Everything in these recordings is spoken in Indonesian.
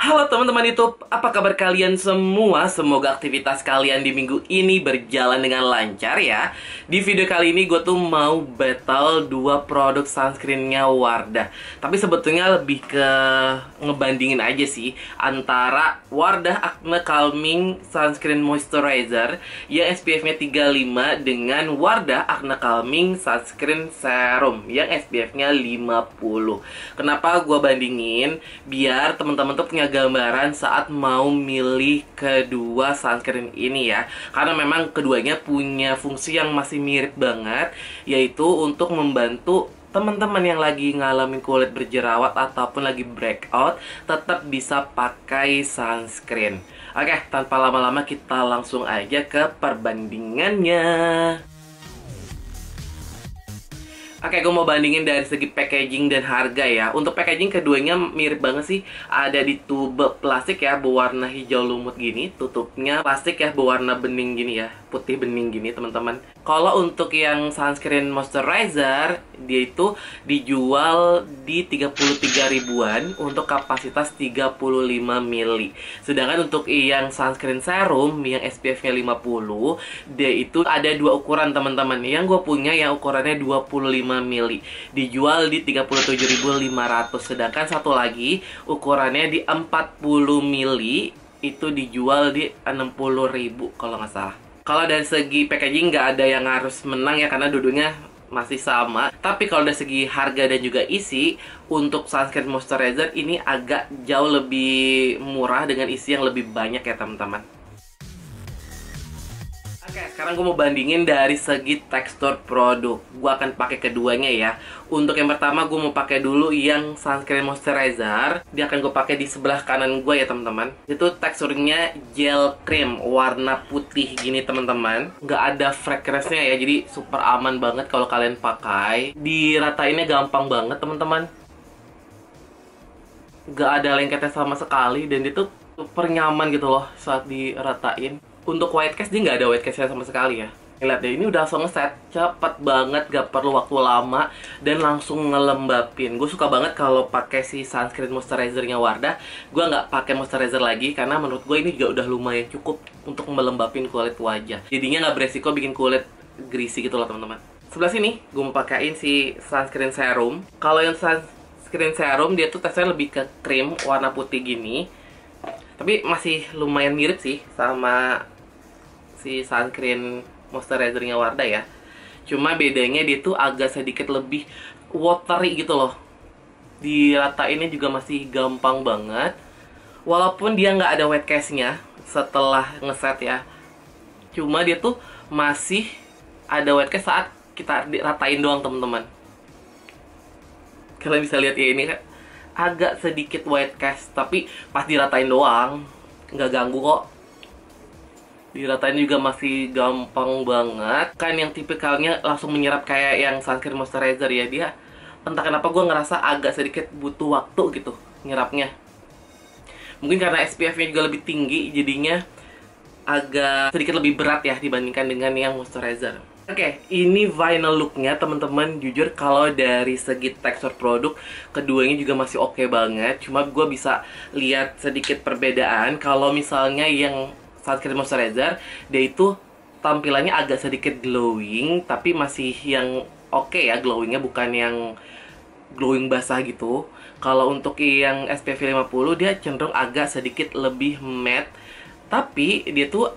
Halo teman-teman YouTube, apa kabar kalian semua? Semoga aktivitas kalian di minggu ini berjalan dengan lancar ya. Di video kali ini gue tuh mau battle dua produk sunscreennya Wardah. Tapi sebetulnya lebih ke ngebandingin aja sih antara Wardah Acne Calming Sunscreen Moisturizer yang SPF-nya 35 dengan Wardah Acne Calming Sunscreen Serum yang SPF-nya 50. Kenapa gue bandingin? Biar teman-teman tuh punya gambaran saat mau milih kedua sunscreen ini ya. Karena memang keduanya punya fungsi yang masih mirip banget, yaitu untuk membantu teman-teman yang lagi ngalamin kulit berjerawat ataupun lagi breakout tetap bisa pakai sunscreen. Oke, tanpa lama-lama kita langsung aja ke perbandingannya. Oke, gue mau bandingin dari segi packaging dan harga ya. Untuk packaging keduanya mirip banget sih. Ada di tube plastik ya, berwarna hijau lumut gini. Tutupnya plastik ya, berwarna bening gini ya. Putih bening gini teman-teman. Kalau untuk yang sunscreen moisturizer, dia itu dijual di 33 ribuan untuk kapasitas 35 mili. Sedangkan untuk yang sunscreen serum yang SPF-nya 50, dia itu ada dua ukuran teman-teman. Yang gue punya yang ukurannya 25 mili, dijual di 37.500. Sedangkan satu lagi ukurannya di 40 mili, itu dijual di 60.000 kalau nggak salah. Kalau dari segi packaging nggak ada yang harus menang ya, karena dua-duanya masih sama. Tapi kalau dari segi harga dan juga isi, untuk sunscreen moisturizer ini agak jauh lebih murah dengan isi yang lebih banyak ya teman-teman. Oke, sekarang gue mau bandingin dari segi tekstur produk. Gue akan pakai keduanya ya. Untuk yang pertama gue mau pakai dulu yang sunscreen moisturizer. Dia akan gue pakai di sebelah kanan gue ya teman-teman. Itu teksturnya gel cream warna putih gini teman-teman. Nggak ada fragrance-nya ya, jadi super aman banget kalau kalian pakai. Diratainnya gampang banget teman-teman. Nggak ada lengketnya sama sekali dan itu super nyaman gitu loh saat diratain. Untuk white cast dia nggak ada white cast-nya sama sekali ya. Lihat deh, ini udah langsung ngeset, cepet banget, gak perlu waktu lama dan langsung ngelembapin. Gue suka banget kalau pakai si sunscreen moisturizernya Wardah. Gue nggak pakai moisturizer lagi karena menurut gue ini juga udah lumayan cukup untuk melembapin kulit wajah. Jadinya nggak beresiko bikin kulit greasy gitu loh teman-teman. Sebelah sini gue mau pakaiin si sunscreen serum. Kalau yang sunscreen serum dia tuh teksturnya lebih ke krim warna putih gini. Tapi masih lumayan mirip sih sama si sunscreen moisturizernya Wardah ya. Cuma bedanya dia tuh agak sedikit lebih watery gitu loh. Diratainnya juga masih gampang banget. Walaupun dia nggak ada wet cast-nya setelah ngeset ya. Cuma dia tuh masih ada wet cast saat kita diratain doang teman-teman. Kalian bisa lihat ya, ini kan agak sedikit wet cast, tapi pas diratain doang nggak ganggu kok. Diratain juga masih gampang banget. Kan yang tipikalnya langsung menyerap kayak yang sunscreen moisturizer ya. Dia entah kenapa gue ngerasa agak sedikit butuh waktu gitu nyerapnya. Mungkin karena SPF-nya juga lebih tinggi, jadinya agak sedikit lebih berat ya dibandingkan dengan yang moisturizer. Oke, ini final look-nya teman-teman. Jujur kalau dari segi tekstur produk, keduanya juga masih oke banget. Cuma gue bisa lihat sedikit perbedaan. Kalau misalnya yang sunscreen moisturizer, dia itu tampilannya agak sedikit glowing, tapi masih yang oke ya glowingnya, bukan yang glowing basah gitu. Kalau untuk yang SPF 50 dia cenderung agak sedikit lebih matte, tapi dia tuh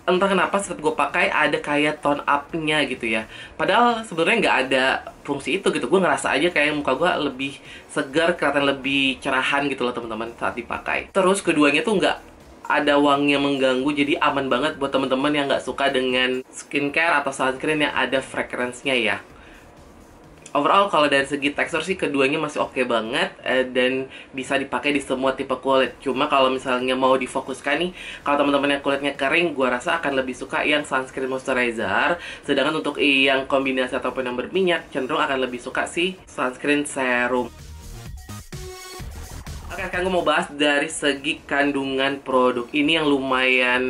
entah kenapa saat gue pakai ada kayak tone up-nya gitu ya. Padahal sebenarnya nggak ada fungsi itu gitu. Gue ngerasa aja kayak muka gue lebih segar, kelihatan lebih cerahan gitu loh teman-teman saat dipakai. Terus keduanya tuh nggak ada wangi yang mengganggu, jadi aman banget buat teman-teman yang nggak suka dengan skincare atau sunscreen yang ada fragrance-nya ya. Overall kalau dari segi tekstur sih keduanya masih oke banget dan bisa dipakai di semua tipe kulit. Cuma kalau misalnya mau difokuskan nih, kalau teman-teman yang kulitnya kering, gua rasa akan lebih suka yang sunscreen moisturizer. Sedangkan untuk yang kombinasi ataupun yang berminyak, cenderung akan lebih suka si sunscreen serum. Oke, sekarang gue mau bahas dari segi kandungan produk. Ini yang lumayan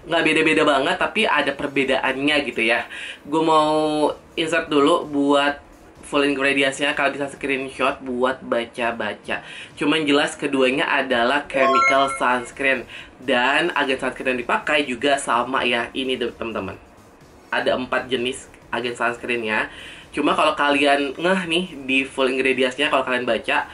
nggak beda-beda banget, tapi ada perbedaannya gitu ya. Gue mau insert dulu buat full ingredients-nya, kalian bisa screenshot buat baca-baca. Cuman jelas keduanya adalah chemical sunscreen. Dan agen sunscreen yang dipakai juga sama ya. Ini teman-teman, ada 4 jenis agen sunscreen-nya. Cuma kalau kalian ngeh nih di full ingredients-nya, kalau kalian baca,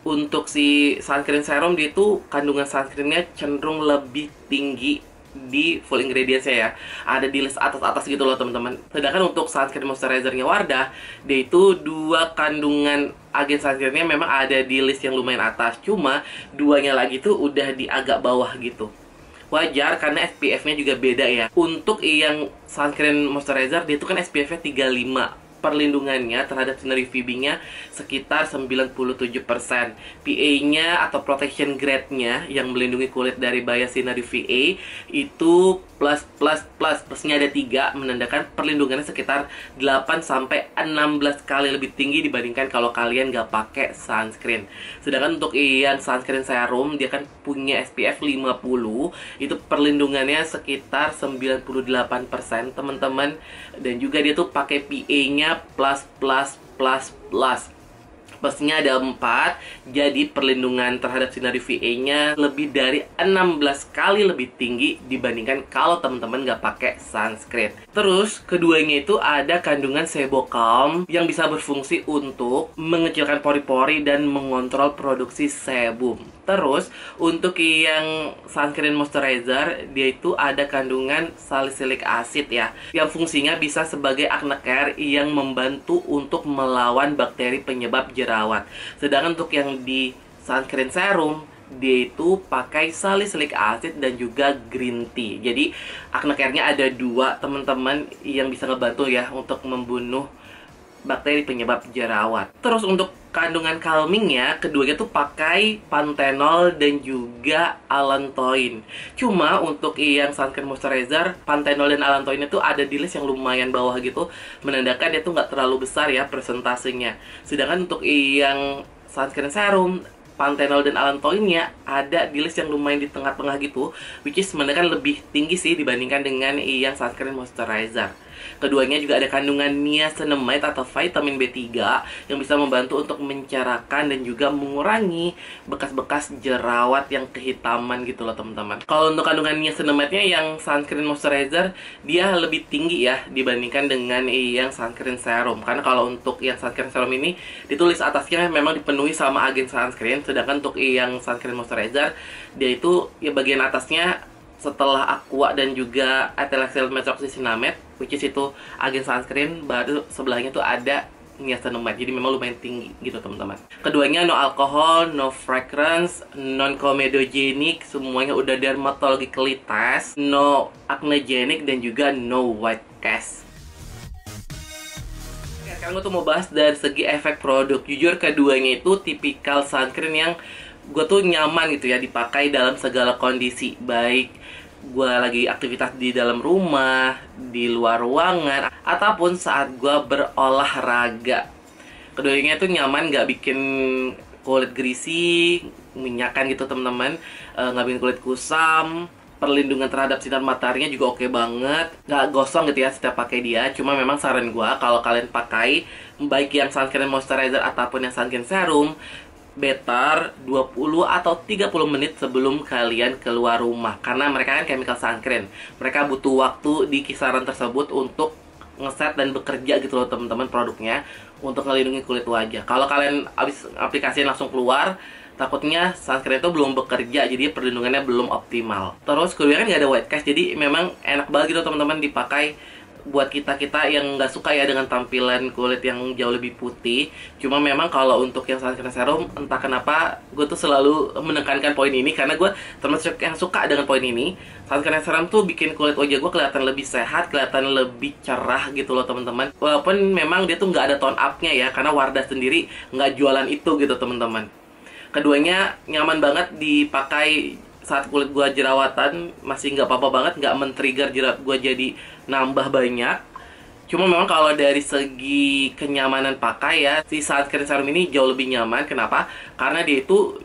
untuk si sunscreen serum dia itu kandungan sunscreen-nya cenderung lebih tinggi di full ingredients-nya ya. Ada di list atas-atas gitu loh teman-teman. Sedangkan untuk sunscreen moisturizer-nya Wardah, dia itu 2 kandungan agen sunscreen-nya memang ada di list yang lumayan atas. Cuma 2-nya lagi tuh udah di agak bawah gitu. Wajar karena SPF-nya juga beda ya. Untuk yang sunscreen moisturizer dia itu kan SPF-nya 35. Perlindungannya terhadap sinar UVB-nya sekitar 97%. PA-nya atau protection grade-nya yang melindungi kulit dari bahaya sinar UVA itu plusnya ada 3, menandakan perlindungannya sekitar 8-16 kali lebih tinggi dibandingkan kalau kalian nggak pakai sunscreen. Sedangkan untuk yang sunscreen serum dia kan punya SPF 50, itu perlindungannya sekitar 98% teman-teman. Dan juga dia tuh pakai PA-nya plusnya ada 4, jadi perlindungan terhadap sinar UVA-nya lebih dari 16 kali lebih tinggi dibandingkan kalau teman-teman nggak pakai sunscreen. Terus keduanya itu ada kandungan sebocalm yang bisa berfungsi untuk mengecilkan pori-pori dan mengontrol produksi sebum. Terus untuk yang sunscreen moisturizer dia itu ada kandungan salicylic acid ya, yang fungsinya bisa sebagai acne care yang membantu untuk melawan bakteri penyebab jerawat. Sedangkan untuk yang di sunscreen serum dia itu pakai salicylic acid dan juga green tea. Jadi acne care-nya ada 2 teman-teman yang bisa ngebantu ya untuk membunuh bakteri penyebab jerawat. Terus untuk kandungan calmingnya, keduanya tuh pakai panthenol dan juga allantoin. Cuma untuk yang sunscreen moisturizer, panthenol dan allantoin itu ada di list yang lumayan bawah gitu, menandakan dia tuh nggak terlalu besar ya persentasenya. Sedangkan untuk yang sunscreen serum, panthenol dan allantoinnya ada di list yang lumayan di tengah-tengah gitu, which is menandakan lebih tinggi sih dibandingkan dengan yang sunscreen moisturizer. Keduanya juga ada kandungan niacinamide atau vitamin B3 yang bisa membantu untuk mencerahkan dan juga mengurangi bekas-bekas jerawat yang kehitaman gitu loh teman-teman. Kalau untuk kandungan niacinamide-nya yang sunscreen moisturizer dia lebih tinggi ya dibandingkan dengan yang sunscreen serum. Karena kalau untuk yang sunscreen serum ini ditulis atasnya memang dipenuhi sama agen sunscreen, sedangkan untuk yang sunscreen moisturizer dia itu ya bagian atasnya setelah aqua dan juga ethyl methoxycinnamide, which is itu agen sunscreen, baru sebelahnya tuh ada niacinamide. Jadi memang lumayan tinggi gitu teman-teman. Keduanya no alcohol, no fragrance, non comedogenic, semuanya udah dermatologically test, no acnegenic dan juga no white cast. Sekarang gue tuh mau bahas dari segi efek produk. Jujur keduanya itu tipikal sunscreen yang gue tuh nyaman gitu ya dipakai dalam segala kondisi, baik gue lagi aktivitas di dalam rumah, di luar ruangan, ataupun saat gue berolahraga. Keduanya tuh nyaman, gak bikin kulit greasy, minyakan gitu teman-teman, gak bikin kulit kusam. Perlindungan terhadap sinar mataharinya juga oke banget, gak gosong gitu ya setiap pakai dia. Cuma memang saran gue kalau kalian pakai baik yang sunscreen moisturizer ataupun yang sunscreen serum, better 20 atau 30 menit sebelum kalian keluar rumah. Karena mereka kan chemical sunscreen, mereka butuh waktu di kisaran tersebut untuk ngeset dan bekerja gitu loh teman-teman produknya, untuk ngelindungi kulit wajah. Kalau kalian habis aplikasi langsung keluar, takutnya sunscreen itu belum bekerja, jadi perlindungannya belum optimal. Terus kedua kan nggak ada white cast, jadi memang enak banget gitu teman-teman dipakai buat kita-kita yang nggak suka ya dengan tampilan kulit yang jauh lebih putih. Cuma memang kalau untuk yang sunscreen serum, entah kenapa gue tuh selalu menekankan poin ini, karena gue termasuk yang suka dengan poin ini. Sunscreen serum tuh bikin kulit wajah gue kelihatan lebih sehat, kelihatan lebih cerah gitu loh teman-teman. Walaupun memang dia tuh nggak ada tone up-nya ya, karena Wardah sendiri nggak jualan itu gitu teman-teman. Keduanya nyaman banget dipakai saat kulit gua jerawatan, masih nggak apa-apa banget, nggak men-trigger jerawat gua jadi nambah banyak. Cuma memang kalau dari segi kenyamanan pakai ya, si sunscreen serum ini jauh lebih nyaman. Kenapa? Karena dia itu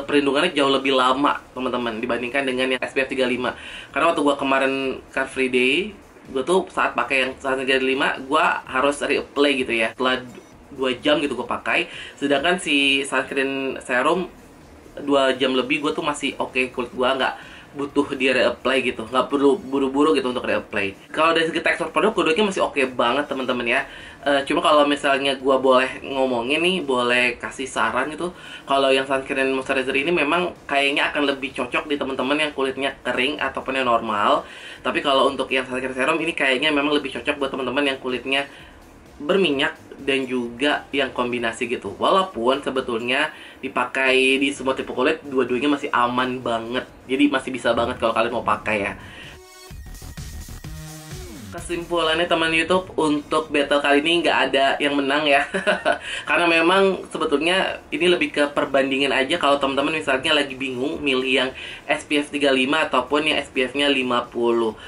perlindungannya jauh lebih lama teman-teman dibandingkan dengan yang SPF 35. Karena waktu gua kemarin Car Free Day, gua tuh saat pakai yang sunscreen 35 gua harus reapply gitu ya. Setelah 2 jam gitu gue pakai. Sedangkan si sunscreen serum 2 jam lebih gue tuh masih oke, kulit gue nggak butuh di reapply gitu, nggak perlu buru-buru gitu untuk reapply. Kalau dari segi tekstur produk, keduanya masih oke banget teman-teman ya. Cuma kalau misalnya gue boleh ngomongin nih, boleh kasih saran gitu, kalau yang sunscreen moisturizer ini memang kayaknya akan lebih cocok di teman-teman yang kulitnya kering ataupun yang normal. Tapi kalau untuk yang sunscreen serum ini kayaknya memang lebih cocok buat teman-teman yang kulitnya berminyak dan juga yang kombinasi gitu. Walaupun sebetulnya dipakai di semua tipe kulit, dua-duanya masih aman banget. Jadi masih bisa banget kalau kalian mau pakai ya. Kesimpulannya teman YouTube, untuk battle kali ini nggak ada yang menang ya. Karena memang sebetulnya ini lebih ke perbandingan aja. Kalau teman-teman misalnya lagi bingung milih yang SPF 35 ataupun yang SPF-nya 50.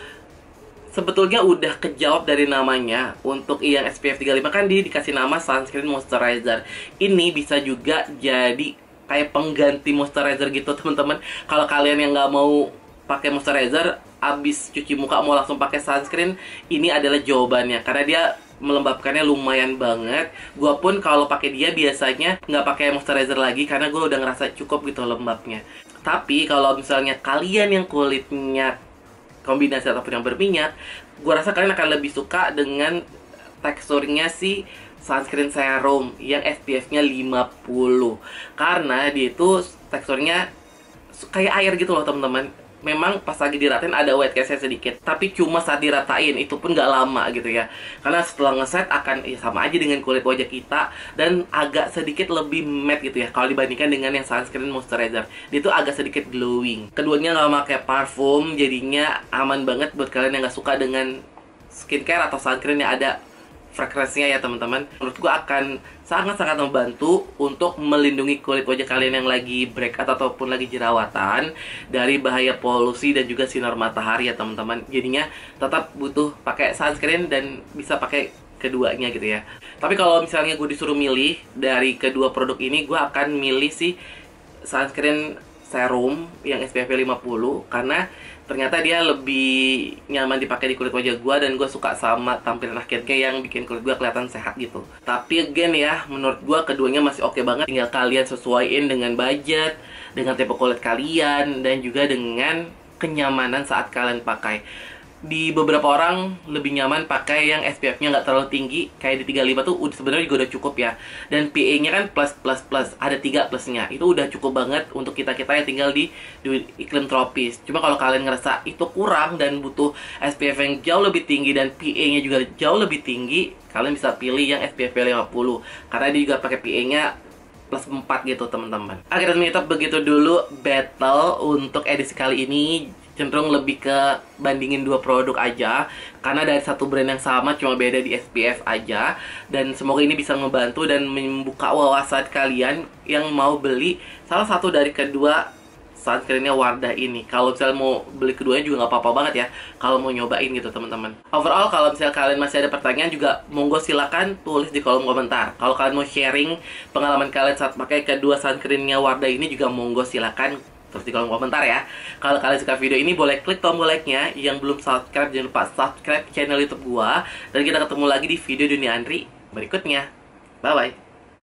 Sebetulnya udah kejawab dari namanya. Untuk yang SPF 35 kan dia dikasih nama sunscreen moisturizer. Ini bisa juga jadi kayak pengganti moisturizer gitu teman-teman. Kalau kalian yang nggak mau pakai moisturizer, abis cuci muka mau langsung pakai sunscreen, ini adalah jawabannya. Karena dia melembabkannya lumayan banget. Gua pun kalau pakai dia biasanya nggak pakai moisturizer lagi karena gue udah ngerasa cukup gitu lembabnya. Tapi kalau misalnya kalian yang kulitnya kombinasi ataupun yang berminyak, gue rasa kalian akan lebih suka dengan teksturnya si sunscreen serum yang SPF-nya 50. Karena dia itu teksturnya kayak air gitu loh teman-teman. Memang pas lagi diratain ada white cast-nya sedikit, tapi cuma saat diratain itu pun gak lama gitu ya. Karena setelah ngeset akan ya sama aja dengan kulit wajah kita, dan agak sedikit lebih matte gitu ya kalau dibandingkan dengan yang sunscreen moisturizer. Dia tuh agak sedikit glowing. Keduanya gak pakai parfum, jadinya aman banget buat kalian yang gak suka dengan skincare atau sunscreen yang ada frekuensinya ya teman-teman. Menurut gue akan sangat-sangat membantu untuk melindungi kulit wajah kalian yang lagi breakout ataupun lagi jerawatan dari bahaya polusi dan juga sinar matahari ya teman-teman. Jadinya tetap butuh pakai sunscreen dan bisa pakai keduanya gitu ya. Tapi kalau misalnya gue disuruh milih dari kedua produk ini, gue akan milih si sunscreen serum yang SPF 50 karena ternyata dia lebih nyaman dipakai di kulit wajah gue, dan gue suka sama tampilan akhirnya yang bikin kulit gue kelihatan sehat gitu. Tapi again ya, menurut gue keduanya masih oke banget. Tinggal kalian sesuaiin dengan budget, dengan tipe kulit kalian, dan juga dengan kenyamanan saat kalian pakai. Di beberapa orang lebih nyaman pakai yang SPF-nya nggak terlalu tinggi, kayak di 35 tuh sebenarnya juga udah cukup ya. Dan PA-nya kan plus, ada 3 plusnya. Itu udah cukup banget untuk kita-kita yang tinggal di iklim tropis. Cuma kalau kalian ngerasa itu kurang dan butuh SPF yang jauh lebih tinggi dan PA-nya juga jauh lebih tinggi, kalian bisa pilih yang SPF 50 karena dia juga pakai PA-nya plus 4 gitu teman-teman. Akhirnya teman-teman, begitu dulu battle untuk edisi kali ini. Cenderung lebih ke bandingin dua produk aja, karena dari satu brand yang sama cuma beda di SPF aja. Dan semoga ini bisa membantu dan membuka wawasan kalian yang mau beli salah satu dari kedua sunscreennya Wardah ini. Kalau misalnya mau beli keduanya juga nggak apa-apa banget ya kalau mau nyobain gitu teman-teman. Overall kalau misalnya kalian masih ada pertanyaan juga monggo silakan tulis di kolom komentar. Kalau kalian mau sharing pengalaman kalian saat pakai kedua sunscreennya Wardah ini juga monggo silakan terus di kolom komentar ya. Kalau kalian suka video ini boleh klik tombol like-nya. Yang belum subscribe jangan lupa subscribe channel YouTube gua. Dan kita ketemu lagi di video Dunia Andri berikutnya. Bye bye.